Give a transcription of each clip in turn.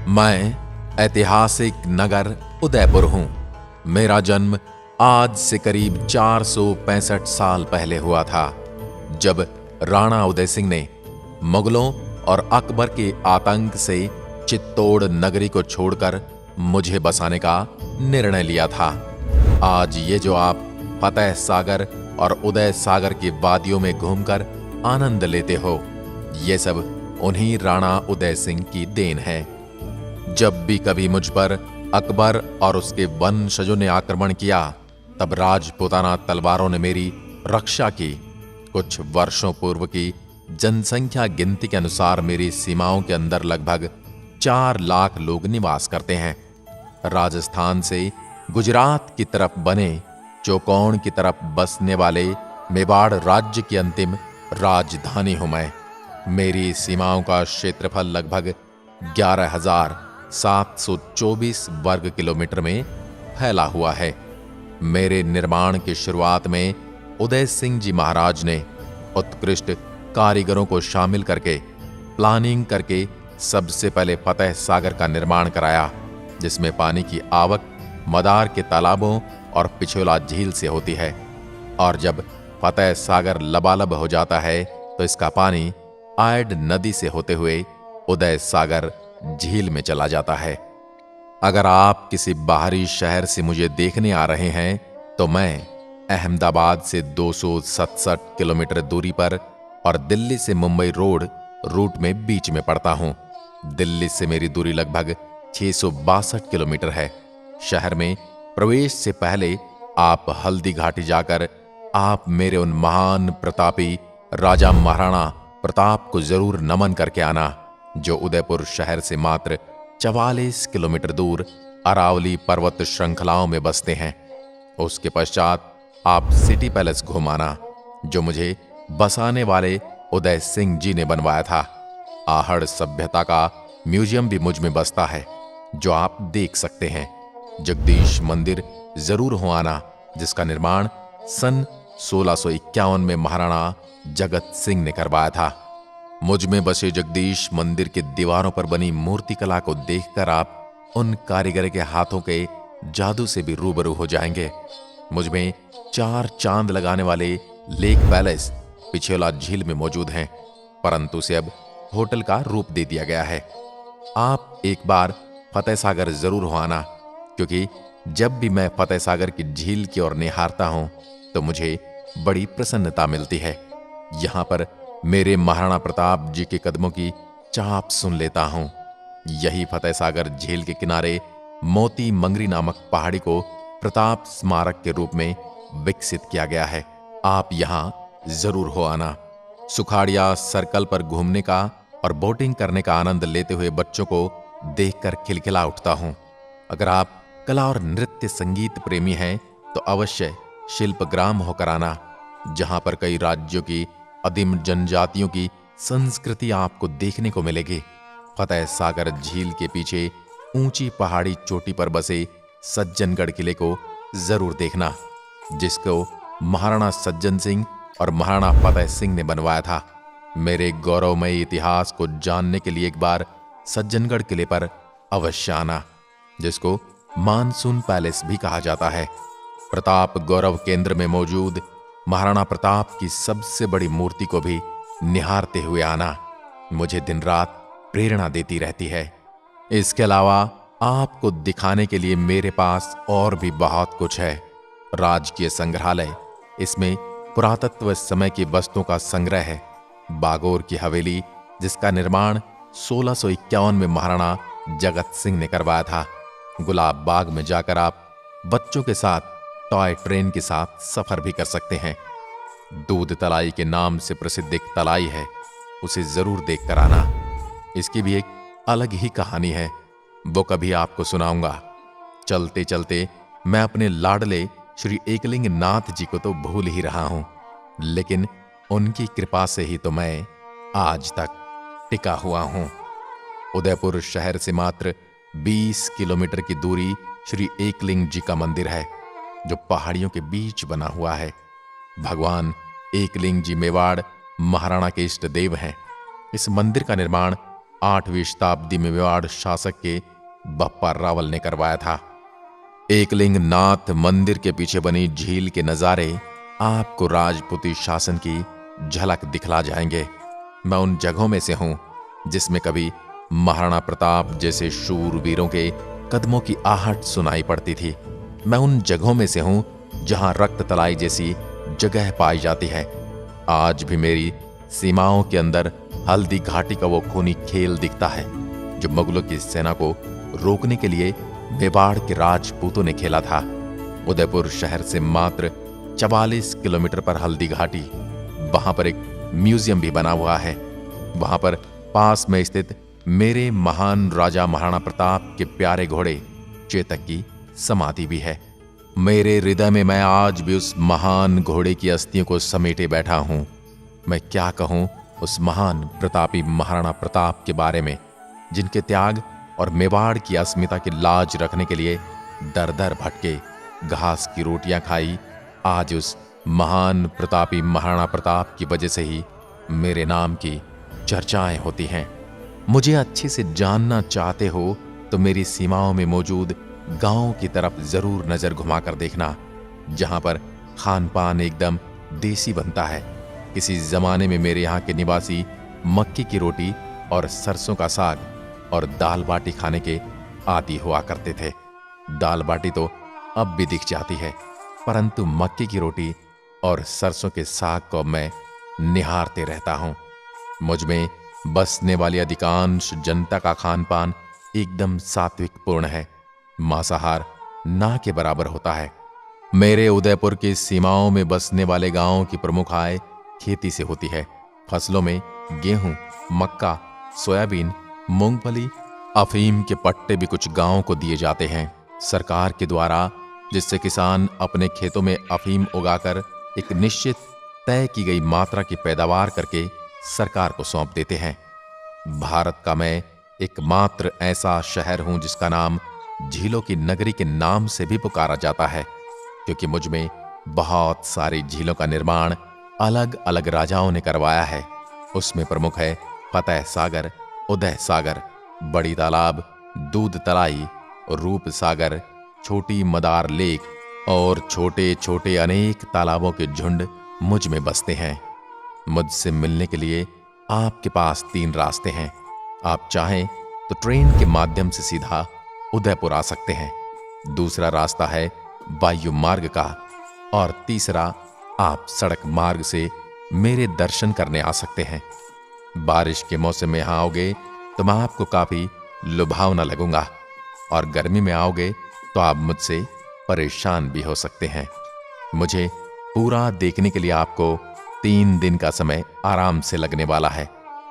मैं ऐतिहासिक नगर उदयपुर हूं। मेरा जन्म आज से करीब 465 साल पहले हुआ था, जब राणा उदय सिंह ने मुगलों और अकबर के आतंक से चित्तौड़ नगरी को छोड़कर मुझे बसाने का निर्णय लिया था। आज ये जो आप फतेह सागर और उदय सागर की वादियों में घूमकर आनंद लेते हो, ये सब उन्हीं राणा उदय सिंह की देन है। जब भी कभी मुझ पर अकबर और उसके वंशजों ने आक्रमण किया, तब राजपूताना तलवारों ने मेरी रक्षा की। कुछ वर्षों पूर्व की जनसंख्या गिनती के अनुसार मेरी सीमाओं के अंदर लगभग 4 लाख लोग निवास करते हैं। राजस्थान से गुजरात की तरफ बने चौकोन की तरफ बसने वाले मेवाड़ राज्य की अंतिम राजधानी हूं मैं। मेरी सीमाओं का क्षेत्रफल लगभग 11,724 वर्ग किलोमीटर में फैला हुआ है। मेरे निर्माण की शुरुआत में उदय सिंह जी महाराज ने उत्कृष्ट कारीगरों को शामिल करके प्लानिंग करके सबसे पहले फतेह सागर का निर्माण कराया, जिसमें पानी की आवक मदार के तालाबों और पिछोला झील से होती है, और जब फतेह सागर लबालब हो जाता है तो इसका पानी आयड नदी से होते हुए उदय सागर झील में चला जाता है। अगर आप किसी बाहरी शहर से मुझे देखने आ रहे हैं तो मैं अहमदाबाद से 267 किलोमीटर दूरी पर और दिल्ली से मुंबई रोड रूट में बीच में पड़ता हूं। दिल्ली से मेरी दूरी लगभग 662 किलोमीटर है। शहर में प्रवेश से पहले आप हल्दी घाटी जाकर आप मेरे उन महान प्रतापी राजा महाराणा प्रताप को जरूर नमन करके आना, जो उदयपुर शहर से मात्र 44 किलोमीटर दूर अरावली पर्वत श्रृंखलाओं में बसते हैं। उसके पश्चात आप सिटी पैलेस घुमाना, जो मुझे बसाने वाले उदय सिंह जी ने बनवाया था। आहड़ सभ्यता का म्यूजियम भी मुझ में बसता है, जो आप देख सकते हैं। जगदीश मंदिर जरूर हो आना, जिसका निर्माण सन 1651 में महाराणा जगत सिंह ने करवाया था। मुझ में बसे जगदीश मंदिर के दीवारों पर बनी मूर्ति कला को देखकर आप उन कारीगर के हाथों के जादू से भी रूबरू हो जाएंगे। मुझ में 4 चांद लगाने वाले लेक पैलेस पिछोला झील में मौजूद हैं, परंतु उसे अब होटल का रूप दे दिया गया है। आप एक बार फतेह सागर जरूर हो आना, क्योंकि जब भी मैं फतेह सागर की झील की ओर निहारता हूं तो मुझे बड़ी प्रसन्नता मिलती है। यहां पर मेरे महाराणा प्रताप जी के कदमों की चाप सुन लेता हूं। यही फतेह सागर झील के किनारे मोती मंगरी नामक पहाड़ी को प्रताप स्मारक के रूप में विकसित किया गया है। आप यहां जरूर हो आना। सुखाड़िया सर्कल पर घूमने का और बोटिंग करने का आनंद लेते हुए बच्चों को देखकर खिलखिला उठता हूं। अगर आप कला और नृत्य संगीत प्रेमी हैं तो अवश्य शिल्पग्राम होकर आना, जहां पर कई राज्यों की अदिम जनजातियों की संस्कृति आपको देखने को मिलेगी। फतेह सागर झील के पीछे ऊंची पहाड़ी चोटी पर बसे सज्जनगढ़ किले को जरूर देखना, जिसको महाराणा सज्जन सिंह और महाराणा फतेह सिंह ने बनवाया था। मेरे गौरवमय इतिहास को जानने के लिए एक बार सज्जनगढ़ किले पर अवश्य आना, जिसको मानसून पैलेस भी कहा जाता है। प्रताप गौरव केंद्र में मौजूद महाराणा प्रताप की सबसे बड़ी मूर्ति को भी निहारते हुए आना मुझे दिन रात प्रेरणा देती रहती है। इसके अलावा आपको दिखाने के लिए मेरे पास और भी बहुत कुछ है। राजकीय संग्रहालय, इसमें पुरातत्व समय की वस्तुओं का संग्रह है। बागोर की हवेली, जिसका निर्माण 1651 में महाराणा जगत सिंह ने करवाया था। गुलाब बाग में जाकर आप बच्चों के साथ टॉय ट्रेन के साथ सफर भी कर सकते हैं। दूध तलाई के नाम से प्रसिद्ध एक तलाई है, उसे जरूर देख कर आना। इसकी भी एक अलग ही कहानी है, वो कभी आपको सुनाऊंगा। चलते चलते मैं अपने लाडले श्री एकलिंग नाथ जी को तो भूल ही रहा हूं, लेकिन उनकी कृपा से ही तो मैं आज तक टिका हुआ हूं। उदयपुर शहर से मात्र 20 किलोमीटर की दूरी श्री एकलिंग जी का मंदिर है, जो पहाड़ियों के बीच बना हुआ है। भगवान एकलिंग जी मेवाड़ महाराणा के इष्ट देव हैं। इस मंदिर का निर्माण 8वीं शताब्दी में मेवाड़ शासक के बप्पा रावल ने करवाया था। एकलिंग नाथ मंदिर के पीछे बनी झील के नजारे आपको राजपूती शासन की झलक दिखला जाएंगे। मैं उन जगहों में से हूं जिसमें कभी महाराणा प्रताप जैसे शूरवीरों के कदमों की आहट सुनाई पड़ती थी। मैं उन जगहों में से हूं जहां रक्त तलाई जैसी जगह पाई जाती है। आज भी मेरी सीमाओं के अंदर हल्दी घाटी का वो खूनी खेल दिखता है जो मुगलों की सेना को रोकने के लिए मेवाड़ के राजपूतों ने खेला था। उदयपुर शहर से मात्र 44 किलोमीटर पर हल्दी घाटी, वहां पर एक म्यूजियम भी बना हुआ है। वहां पर पास में स्थित मेरे महान राजा महाराणा प्रताप के प्यारे घोड़े चेतक की समाधि भी है। मेरे हृदय में मैं आज भी उस महान घोड़े की अस्थियों को समेटे बैठा हूं। मैं क्या कहूं उस महान प्रतापी महाराणा प्रताप के बारे में, जिनके त्याग और मेवाड़ की अस्मिता की लाज रखने के लिए दर दर भटके, घास की रोटियां खाई। आज उस महान प्रतापी महाराणा प्रताप की वजह से ही मेरे नाम की चर्चाएं होती हैं। मुझे अच्छे से जानना चाहते हो तो मेरी सीमाओं में मौजूद गांवों की तरफ जरूर नजर घुमाकर देखना, जहां पर खान पान एकदम देसी बनता है। किसी जमाने में मेरे यहाँ के निवासी मक्की की रोटी और सरसों का साग और दाल बाटी खाने के आदी हुआ करते थे। दाल बाटी तो अब भी दिख जाती है, परंतु मक्की की रोटी और सरसों के साग को मैं निहारते रहता हूं। मुझ में बसने वाली अधिकांश जनता का खान पान एकदम सात्विक पूर्ण है। मांसाहार ना के बराबर होता है। मेरे उदयपुर की सीमाओं में बसने वाले गांवों की प्रमुख आय खेती से होती है। फसलों में गेहूं, मक्का, सोयाबीन, मूंगफली, अफीम के पट्टे भी कुछ गांवों को दिए जाते हैं सरकार के द्वारा, जिससे किसान अपने खेतों में अफीम उगाकर एक निश्चित तय की गई मात्रा की पैदावार करके सरकार को सौंप देते हैं। भारत का मैं एकमात्र ऐसा शहर हूं जिसका नाम झीलों की नगरी के नाम से भी पुकारा जाता है, क्योंकि मुझ में बहुत सारी झीलों का निर्माण अलग अलग राजाओं ने करवाया है। उसमें प्रमुख है फतेह सागर, उदय सागर, बड़ी तालाब, दूध तलाई, रूप सागर, छोटी मदार लेक और छोटे छोटे अनेक तालाबों के झुंड मुझ में बसते हैं। मुझसे मिलने के लिए आपके पास 3 रास्ते हैं। आप चाहें तो ट्रेन के माध्यम से सीधा उदयपुर आ सकते हैं, दूसरा रास्ता है वायु मार्ग का, और तीसरा आप सड़क मार्ग से मेरे दर्शन करने आ सकते हैं। बारिश के मौसम में यहां आओगे तो मैं आपको काफी लुभावना लगूंगा, और गर्मी में आओगे तो आप मुझसे परेशान भी हो सकते हैं। मुझे पूरा देखने के लिए आपको 3 दिन का समय आराम से लगने वाला है,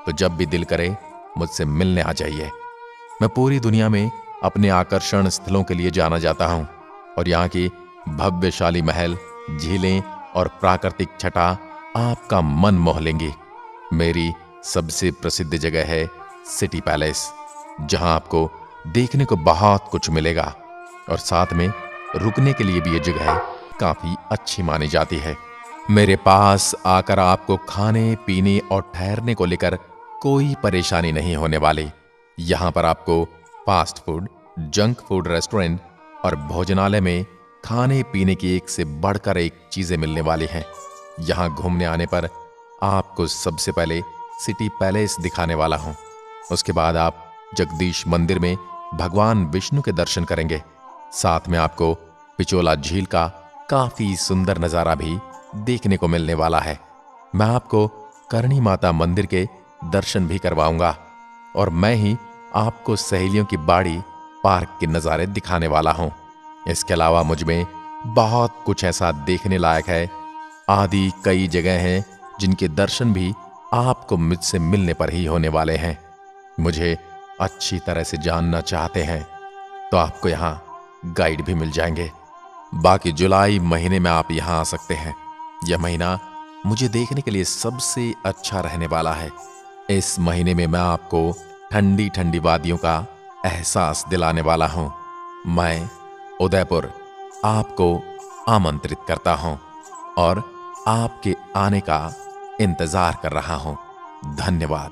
तो जब भी दिल करे मुझसे मिलने आ जाइए। मैं पूरी दुनिया में अपने आकर्षण स्थलों के लिए जाना जाता हूं, और यहाँ की भव्यशाली महल, झीलें और प्राकृतिक छटा आपका मन मोह लेंगी। मेरी सबसे प्रसिद्ध जगह है सिटी पैलेस, जहां आपको देखने को बहुत कुछ मिलेगा, और साथ में रुकने के लिए भी ये जगह काफी अच्छी मानी जाती है। मेरे पास आकर आपको खाने पीने और ठहरने को लेकर कोई परेशानी नहीं होने वाली। यहाँ पर आपको fast food, junk food restaurant और भोजनालय में खाने पीने की एक से बढ़कर एक चीजें मिलने वाली हैं। यहाँ घूमने आने पर आपको सबसे पहले सिटी पैलेस दिखाने वाला हूँ। उसके बाद आप जगदीश मंदिर में भगवान विष्णु के दर्शन करेंगे। साथ में आपको पिचोला झील का काफी सुंदर नजारा भी देखने को मिलने वाला है। मैं आपको करणी माता मंदिर के दर्शन भी करवाऊंगा, और मैं ही आपको सहेलियों की बाड़ी पार्क के नजारे दिखाने वाला हूं। इसके अलावा मुझ में बहुत कुछ ऐसा देखने लायक है। आदि कई जगह हैं जिनके दर्शन भी आपको मुझसे मिलने पर ही होने वाले हैं। मुझे अच्छी तरह से जानना चाहते हैं तो आपको यहाँ गाइड भी मिल जाएंगे। बाकी जुलाई महीने में आप यहाँ आ सकते हैं। यह महीना मुझे देखने के लिए सबसे अच्छा रहने वाला है। इस महीने में मैं आपको ठंडी ठंडी वादियों का एहसास दिलाने वाला हूं। मैं उदयपुर आपको आमंत्रित करता हूं और आपके आने का इंतजार कर रहा हूं। धन्यवाद।